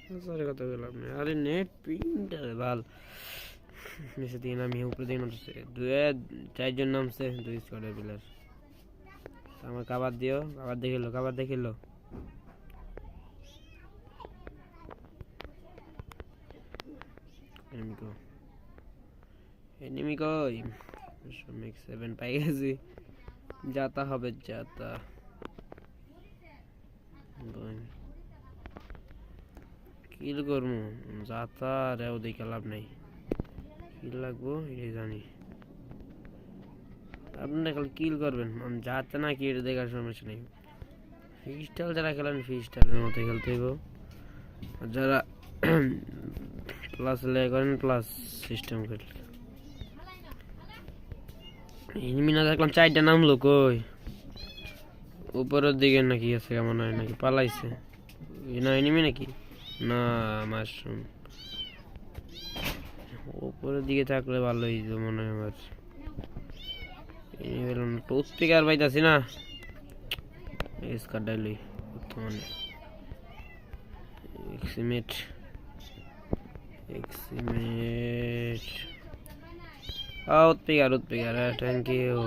Sorry কথা বললাম না, আরে নেট প্রিন্টার ভাল নিচে দিয়ে নামিয়ে উপরে দিয়ে নামছে, চারজন নামছে, 2 স্কোয়াডের প্লেয়ার। আমার কাবার দিও, কাবার দেখিলো এনিমি কই, মেক 7 পাই গেছি, যাতা হবে যাতা। কিল করবো যাতা রেও দেখে লাভ নাই, কিল লাগবো এটাই জানি। আপনারা খালি কিল করবেন, যাতে না কি এটা দেখার সমস্যা নেই। ফ্রিস্টাইল যারা খেলেন ফ্রিস্টাইলের মতো খেলতে হইব, আর যারা প্লাস লে করেন প্লাস সিস্টেম খেলতে। এনিমি না দেখলাম 4টা নামলো কই, উপরের দিকে নাকি আছে কেমন হয়, নাকি পালাইছে না এনিমি নাকি না মাশরুম। উপরের দিকে থাকলে ভালোই মনে হয় আমার। টুথ স্পিকার পাইতাছি না, ডাইলি বর্তমানে এক্সিমেট উৎপিকার থ্যাংক ইউ।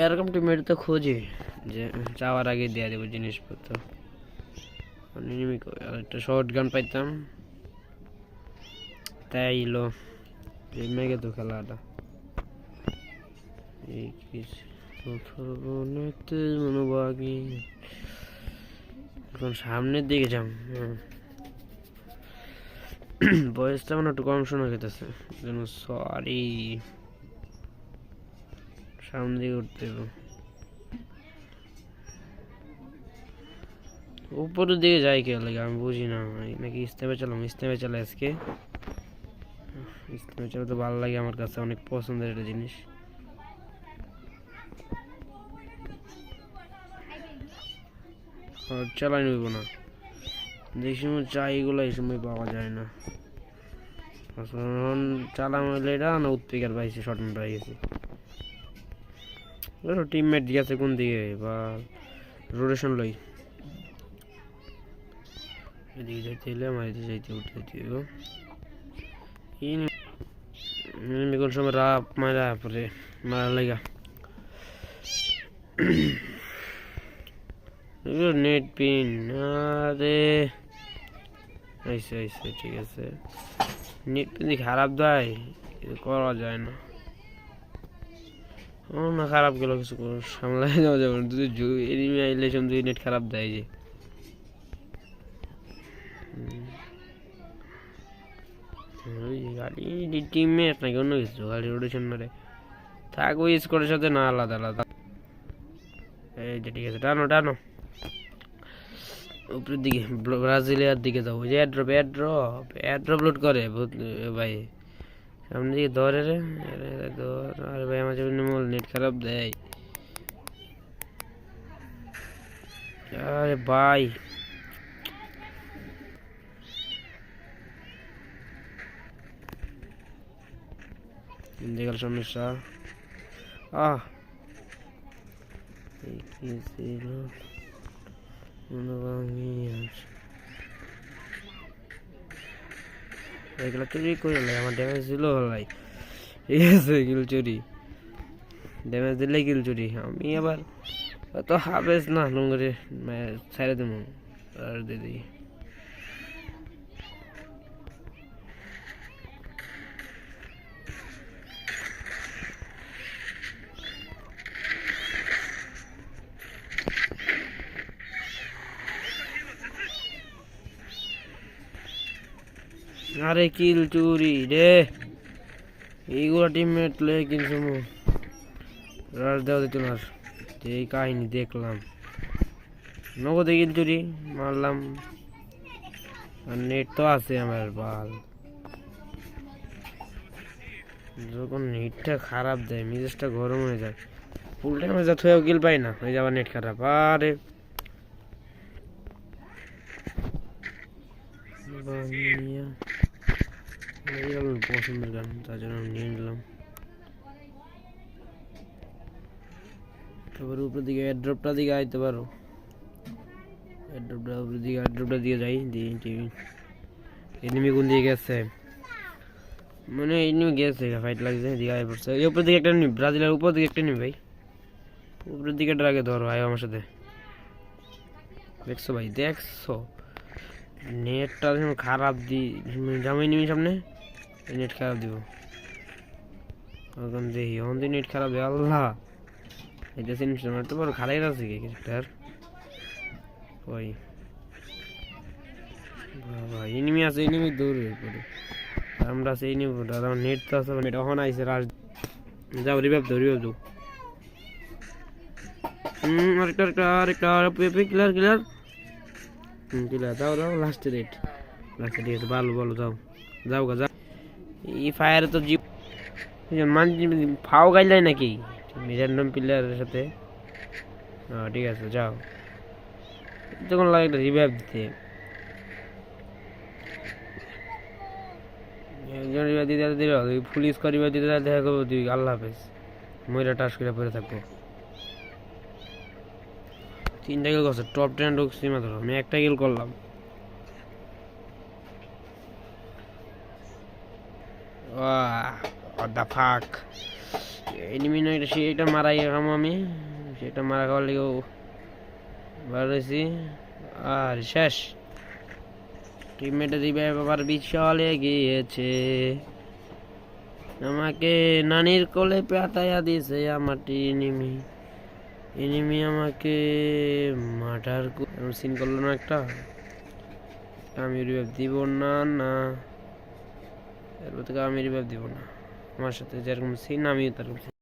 এরকম টিমমেট তো খুঁজি যে যাওয়ার আগে দিয়ে দেবো জিনিসপত্র। একটা শর্ট গান পাইতাম, তাই এলো মেঘে তো খেলাটা। এখন সামনের দিকে যাম, বয়সটা মানে একটু কম শোনা যেতেছে, সরি। সামনে দিকে উঠতে হবে, উপরের দিকে যাই কে লাগে আমি বুঝি না, নাকি ইস্তেমে চলে আজকে। ইস্তেমে চলে তো ভালো লাগে আমার কাছে, অনেক পছন্দের একটা জিনিস। চালাই নিব না, যে সময় চাই এগুলো এই সময় পাওয়া যায় না। চালাম হইলে এটা না উৎপিকার পাইছি, শর্টন পাই গেছি। টিমমেট গেছে কোন দিকে বা রোটেশন লই, এদিকে যাইতে হলে আমার এদিকে যাইতে উঠে দিও। কোন সময় রাপ মারা পরে মারা লাগা নেট পিন, আরে ঠিক আছে। নেট পিন খারাপ দেয়, করা যায় না। না খারাপ গেল কিছু সামলাই দেওয়া যাবে না, যদি এনিমি আইলে যদি নেট খারাপ দেয় যে গাড়ি টিমমেট নাকি অন্য কিছু, গাড়ি রোটেশন মারে থাক ওই স্কোরের সাথে না আলাদা আলাদা। এই যে ঠিক আছে, টানো উপরের দিকে, ব্রাজিলিয়ার দিকে যাবো। যে এয়ারড্রপ লোড করে ভাই, সামনে দিকে ধরে রে ধর। আরে ভাই আমার জন্য নেট খারাপ দেয়, আরে ভাই দেখার সমস্যা। এগুলো চুরি করে আমার ড্যামেজ দিল ভাই, ঠিক আছে কিল চুরি, ড্যামেজ দিলে কিল চুরি। আমি আবার তো হাবেস না লঙ্গরে ছেড়ে দেবো আর দিদি। আরে কিল চুরি রে, এইগুলো টিমমেট লে কিন্তু রাশ দেওয়া দিত না। এই কাহিনী দেখলাম, নগদে কিল চুরি মারলাম, আর নেট তো আছে আমার বাল। যখন নেটটা খারাপ দেয় মেজাজটা গরম হয়ে যায়, ফুল টাইমে যা থয়েও কিল পাই না, হয়ে যাবার নেট খারাপ। আরে পছন্দের গান, তার জন্য নিয়ে নিলাম। তারপর উপরের দিকে এয়ারড্রপটা দিকে আইতে পারো, এয়ারড্রপটা দিয়ে যাই এনিমি কোন দিকে গেছে মানে এনিমি গেছে ফাইট লাগছে দিকে আয় পড়ছে এই উপর দিকে একটা নি ব্রাজিলের উপর দিকে একটা নি ভাই উপরের দিকে ড্রাগে ধরো আয় আমার সাথে দেখছো ভাই দেখছো নেটটা খারাপ দি জামাই নিমি সামনে নেট খারাপ দিব এখন দেখি এখন নেট খারাপ দেয় আল্লাহ এটা সিনস্টেম তো বড় খারাই আছে কি ক্যারেক্টার ওই বাবা এনিমি আছে এনিমি দৌড় পড়ে আমরা সেই নিব দাদা নেট তো আছে নেট এখন আইছে রাজ যাও রিভাইভ দাও আরেকটা ক্লিয়ার যাও লাস্টে রেট ভালো ভালো যাও যাও এই ফায়ার তো জিপ মান ফাও গাইলাই নাকি র্যান্ডম প্লেয়ারের সাথে ঠিক আছে যাও তখন লাগে একটা রিভাইভ দিতে একজন রিভাইভ দিতে পুলিশ রিভাইভ দিতে দেখা করবো তুই আল্লাহ হাফেজ ময়রা টাস করে পড়ে থাকবো 3টা কিল করছে টপ 10 ঢুকছি মাত্র আমি একটা কিল করলাম what the fuck এনিমি নয় সেটা মারাই খামো আমি সেটা মারা খাওয়ার লেগেও বার হয়েছি আর শেষ টিমমেটে দিবে বাবার বিশালে গিয়েছে আমাকে নানির কোলে পাতায়া দিয়েছে আমার এনিমি আমাকে মার্ডার সিন করলো না একটা আমি রিভাইভ দিব না এরপর থেকে আমি রিভাইভ দিব না আমার সাথে যেরকম সিন আমিও তারকম